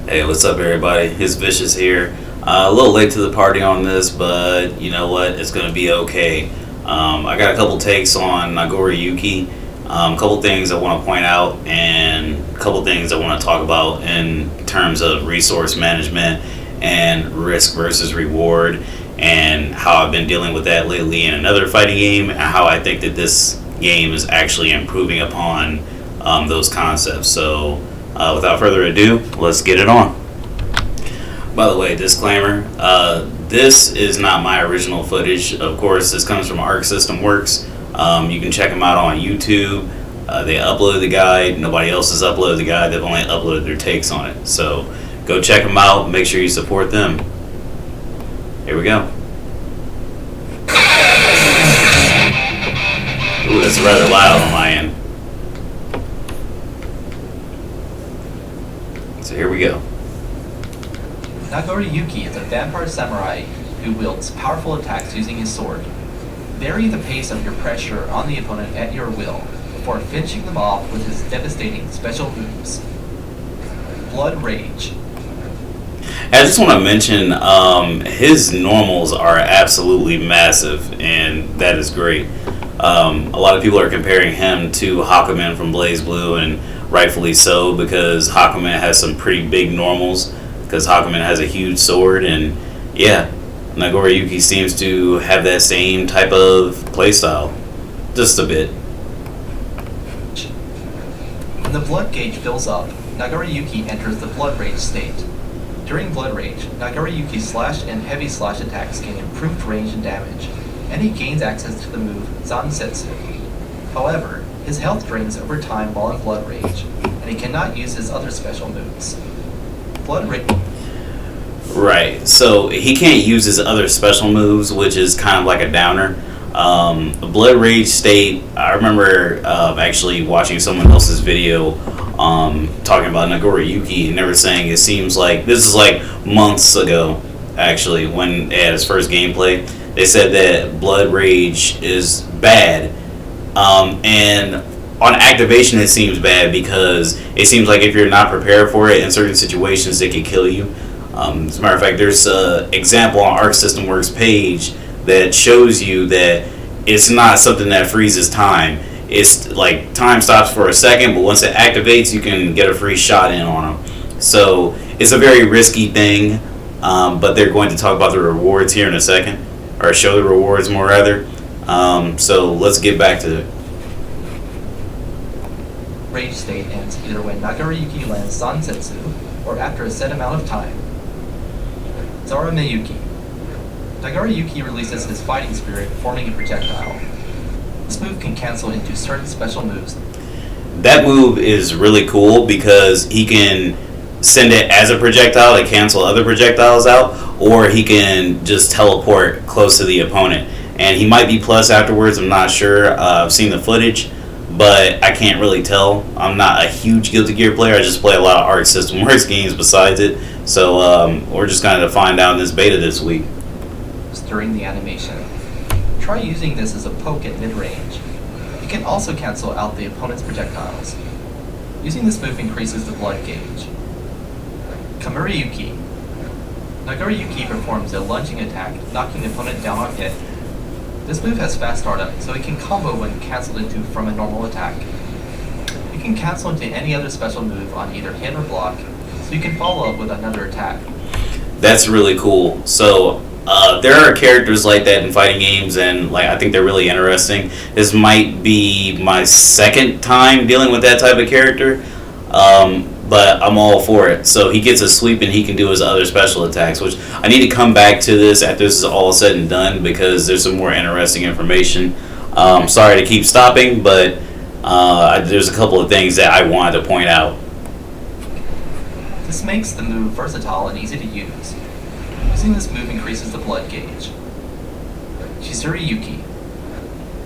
Hey, what's up, everybody? His Vicious here. A little late to the party on this, but you know what? It's gonna be okay. I got a couple takes on Nagoriyuki, a couple things I want to point out, and a couple things I want to talk about in terms of resource management and risk versus reward, and how I've been dealing with that lately in another fighting game, and how I think that this game is actually improving upon those concepts. So, without further ado, let's get it on. By the way, disclaimer, this is not my original footage. Of course, this comes from Arc System Works. You can check them out on YouTube. They uploaded the guide. Nobody else has uploaded the guide. They've only uploaded their takes on it. So go check them out. Make sure you support them. Here we go. Ooh, that's rather loud on my end. So here we go. Nagoriyuki is a vampire samurai who wields powerful attacks using his sword. Vary the pace of your pressure on the opponent at your will before finishing them off with his devastating special moves. Blood Rage. I just want to mention his normals are absolutely massive, and that is great. A lot of people are comparing him to Hakumen from Blaze Blue, and rightfully so, because Hakumen has some pretty big normals, because Hakumen has a huge sword, and yeah, Nagoriyuki seems to have that same type of playstyle, just a bit. When the blood gauge fills up, Nagoriyuki enters the Blood Rage state. During Blood Rage, Nagoriyuki's slash and heavy slash attacks gain improved range and damage, and he gains access to the move Zansetsu. However, his health drains over time while in Blood Rage, and he cannot use his other special moves. Blood Rage. Right, so he can't use his other special moves, which is kind of like a downer. Blood Rage state, I remember actually watching someone else's video talking about Nagoriyuki, and they were saying it seems like, this is like months ago actually, when they had his first gameplay, they said that Blood Rage is bad, and on activation it seems bad because it seems like if you're not prepared for it in certain situations it can kill you. As a matter of fact, there's an example on Arc System Works page that shows you that it's not something that freezes time. It's like time stops for a second, but once it activates, you can get a free shot in on them. So it's a very risky thing, but they're going to talk about the rewards here in a second, or show the rewards more rather. So let's get back to it. Rage state ends either when Nagoriyuki lands Zansetsu or after a set amount of time. Zara Miyuki. Nagoriyuki releases his fighting spirit, forming a projectile. This move can cancel into certain special moves. That move is really cool because he can send it as a projectile to cancel other projectiles out, or he can just teleport close to the opponent. And he might be plus afterwards, I'm not sure. I've seen the footage, but I can't really tell. I'm not a huge Guilty Gear player. I just play a lot of Arc System Works games besides it. So we're just going to find out in this beta this week. During the animation, try using this as a poke at mid-range. It can also cancel out the opponent's projectiles. Using this move increases the blood gauge. Kamuriyuki. Nagoriyuki performs a lunging attack, knocking the opponent down on hit. This move has fast startup, so it can combo when cancelled into from a normal attack. You can cancel into any other special move on either hit or block, so you can follow up with another attack. That's really cool. So there are characters like that in fighting games, and I think they're really interesting. This might be my second time dealing with that type of character, but I'm all for it. So he gets a sweep and he can do his other special attacks, which I need to come back to this after this is all said and done because there's some more interesting information. Sorry to keep stopping, but there's a couple of things that I wanted to point out. This makes the move versatile and easy to use. Using this move increases the blood gauge. Chizuriyuki.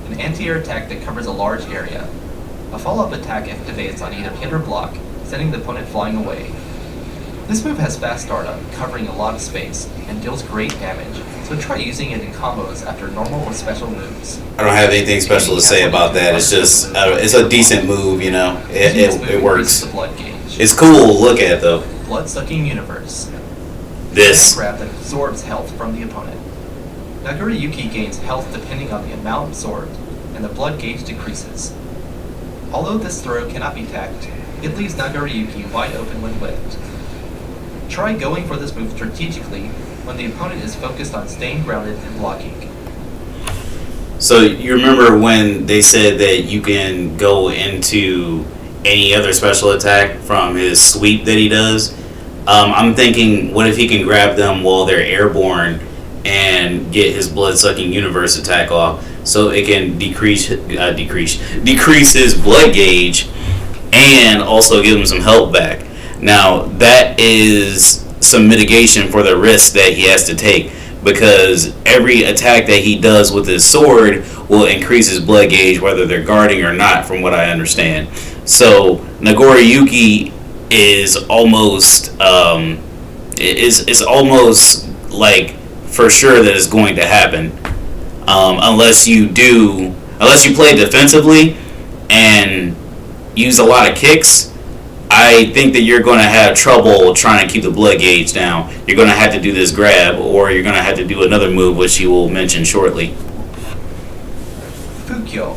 An anti-air attack that covers a large area. A follow-up attack activates on either hit or block, sending the opponent flying away. This move has fast startup, covering a lot of space, and deals great damage, so try using it in combos after normal or special moves. I don't have anything special to say about that. It's just, it's a decent move, you know. It works. The blood gauge. Gauge. It's cool to look at, though. Blood-sucking universe. This. Grab that absorbs health from the opponent. Nagoriyuki gains health depending on the amount absorbed, and the blood gauge decreases. Although this throw cannot be tacked, it leaves Nagoriyuki wide open when whipped. Try going for this move strategically when the opponent is focused on staying grounded and blocking. So you remember when they said that you can go into any other special attack from his sweep that he does? I'm thinking, what if he can grab them while they're airborne and get his blood-sucking universe attack off, so it can decrease his blood gauge and also give him some health back. Now that is some mitigation for the risk that he has to take, because every attack that he does with his sword will increase his blood gauge whether they're guarding or not, from what I understand. So Nagoriyuki is almost is almost like for sure that it's going to happen, unless you play defensively and use a lot of kicks. I think that you're going to have trouble trying to keep the blood gauge down. You're going to have to do this grab, or you're going to have to do another move, which he will mention shortly. Fukyo.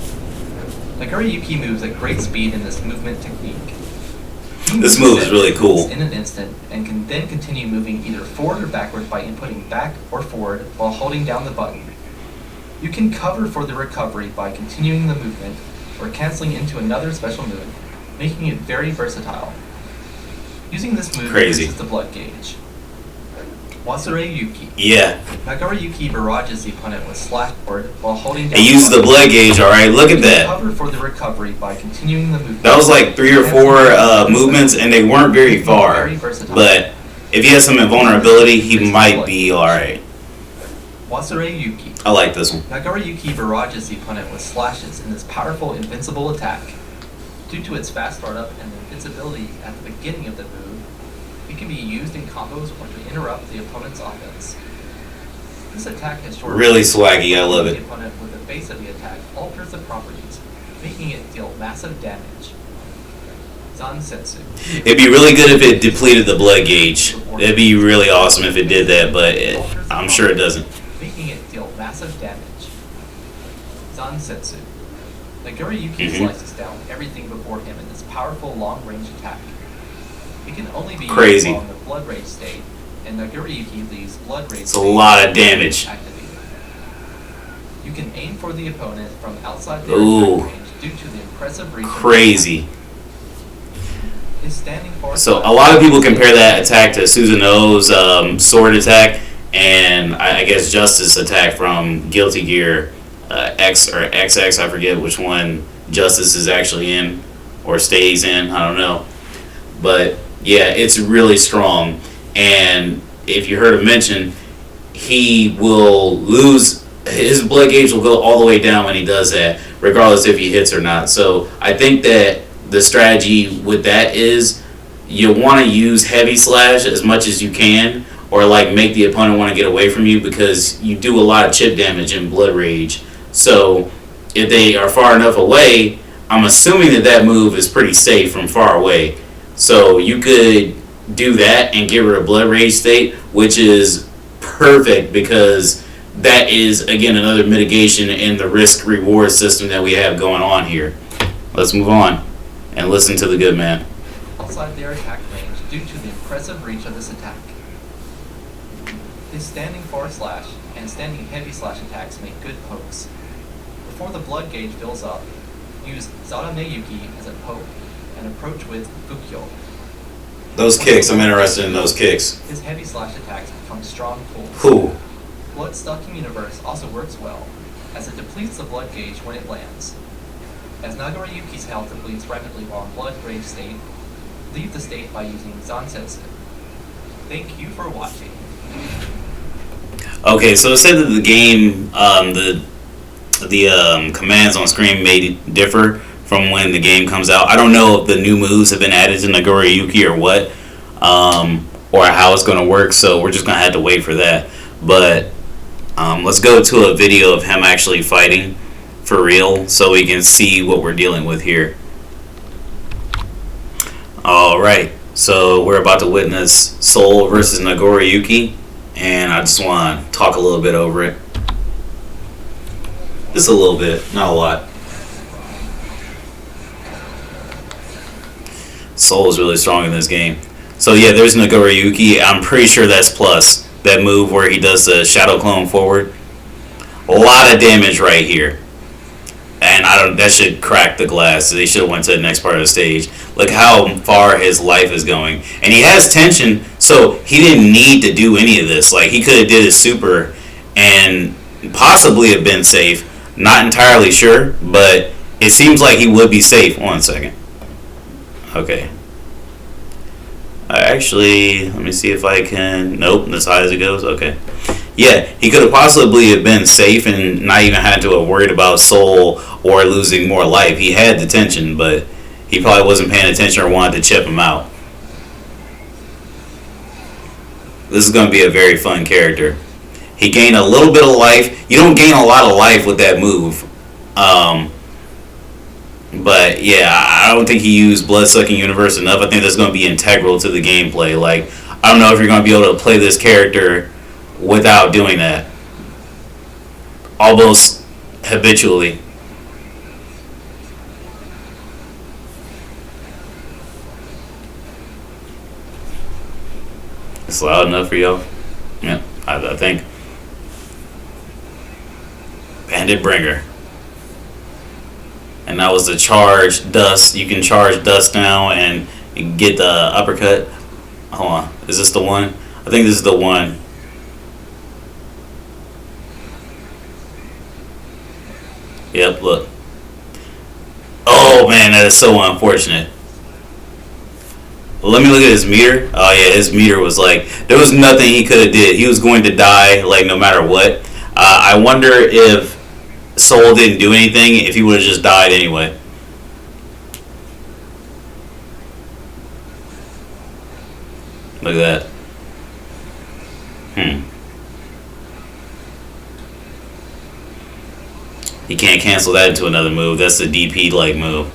Nagoriyuki moves at great speed in this movement technique. This move is really cool. In an instant, and can then continue moving either forward or backward by inputting back or forward while holding down the button. You can cover for the recovery by continuing the movement or canceling into another special move, making it very versatile. Using this move increases the blood gauge. Wasureyuki. Yeah. Nagoriyuki barrages the opponent with slash forward while holding down. He uses the blood gauge, alright, look at that. Cover for the recovery by continuing the movement. That was like 3 or 4 movements, and they weren't very far. But if he has some invulnerability, he might be alright. Wasureyuki. I like this one. Nagoriyuki barrages the opponent with slashes in this powerful invincible attack. Due to its fast startup and invincibility at the beginning of the move, it can be used in combos or to interrupt the opponent's offense. This attack has short. Really swaggy, I love it. The opponent with the base of the attack alters the properties, making it deal massive damage. Zansetsu. It'd be really good if it depleted the blood gauge. It'd be really awesome if it did that, but I'm sure it doesn't. Making it deal massive damage. Zansetsu. Nagoriyuki slices down everything before him in this powerful long-range attack. It can only be used while in the blood rage state, and Nagoriyuki leaves blood rage. It's a lot of damage. Activated. You can aim for the opponent from outside the attack range due to the impressive reach. Crazy. His standing force. So a lot of people compare that attack to Susanoo's sword attack, and I guess Justice attack from Guilty Gear X or XX. I forget which one Justice is actually in or stays in. I don't know, but yeah, it's really strong. And if you heard him mention, he will lose his blood gauge will go all the way down when he does that, regardless if he hits or not. So I think that the strategy with that is you want to use heavy slash as much as you can, or like make the opponent want to get away from you, because you do a lot of chip damage in blood rage. So if they are far enough away, I'm assuming that that move is pretty safe from far away. So you could do that and get rid of blood rage state, which is perfect, because that is, again, another mitigation in the risk reward system that we have going on here. Let's move on and listen to the good man. Outside their attack range due to the impressive reach of this attack. His standing forward slash and standing heavy slash attacks make good pokes. Before the blood gauge fills up, use Zaraneyuki as a poke and approach with Fukyo. Those kicks, I'm interested in those kicks. His heavy slash attacks become strong pulls. Cool. Blood-sucking universe also works well, as it depletes the blood gauge when it lands. As Nagoriyuki's health depletes rapidly while in blood rage state, leave the state by using Zansetsu. Thank you for watching. Okay, so it said that the game, the commands on screen may differ from when the game comes out. I don't know if the new moves have been added to Nagoriyuki or what, or how it's going to work, so we're just going to have to wait for that. But let's go to a video of him actually fighting for real, so we can see what we're dealing with here. All right, so we're about to witness Soul versus Nagoriyuki, and I just want to talk a little bit over it. Just a little bit, not a lot. Soul is really strong in this game. So yeah, there's Nagoriyuki. I'm pretty sure that's plus. That move where he does the shadow clone forward. A lot of damage right here. And that should crack the glass. They should have went to the next part of the stage. Look how far his life is going. And he has tension, so he didn't need to do any of this. Like, he could have did his super and possibly have been safe. Not entirely sure, but it seems like he would be safe. 1 second. Okay. Actually, let me see if I can... Nope, as high as it goes. Okay. Yeah, he could have possibly have been safe and not even had to have worried about Soul or losing more life. He had the tension, but he probably wasn't paying attention or wanted to chip him out. This is going to be a very fun character. He gained a little bit of life. You don't gain a lot of life with that move. But yeah, I don't think he used Blood-Sucking Universe enough. I think that's going to be integral to the gameplay. Like, I don't know if you're going to be able to play this character without doing that. Almost habitually. It's loud enough for y'all? Yeah, I think. Bandit Bringer. And that was the charge dust. You can charge dust now and get the uppercut. Hold on. Is this the one? I think this is the one. Yep, look. Oh, man, that is so unfortunate. Let me look at his meter. Oh, yeah, his meter was like... There was nothing he could have did. He was going to die, like, no matter what. I wonder if Soul didn't do anything, if he would have just died anyway. Look at that. You can't cancel that into another move. That's the DP-like move.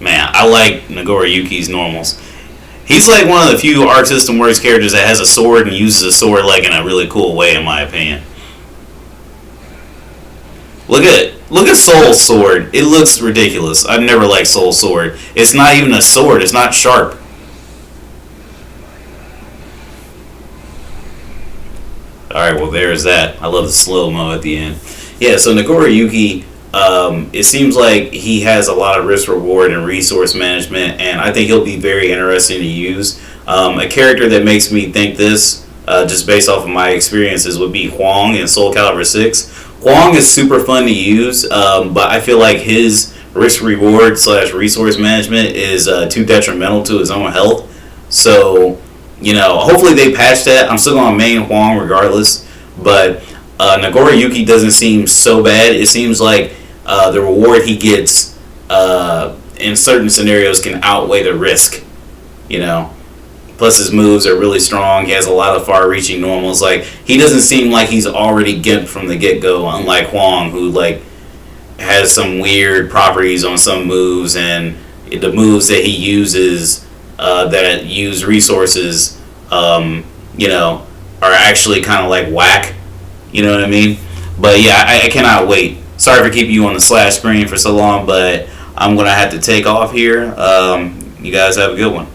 Man, I like Nagoriyuki's normals. He's like one of the few Arc System Works characters that has a sword and uses a sword like in a really cool way, in my opinion. Look at Soul's sword. It looks ridiculous. I've never liked Soul's sword. It's not even a sword. It's not sharp. Alright, well there's that. I love the slow-mo at the end. Yeah, so Nagoriyuki, it seems like he has a lot of risk reward and resource management, and I think he'll be very interesting to use. A character that makes me think this, just based off of my experiences, would be Huang in Soul Calibur 6. Huang is super fun to use, but I feel like his risk reward / resource management is too detrimental to his own health. So, you know, hopefully they patch that. I'm still going to main Huang regardless, but Nagoriyuki doesn't seem so bad. It seems like the reward he gets in certain scenarios can outweigh the risk, you know. Plus his moves are really strong. He has a lot of far-reaching normals. Like, he doesn't seem like he's already gimped from the get-go, unlike Huang, who like has some weird properties on some moves, and the moves that he uses that use resources, you know, are actually kind of like whack. You know what I mean? But yeah, I cannot wait. Sorry for keeping you on the slash screen for so long, but I'm gonna have to take off here. You guys have a good one.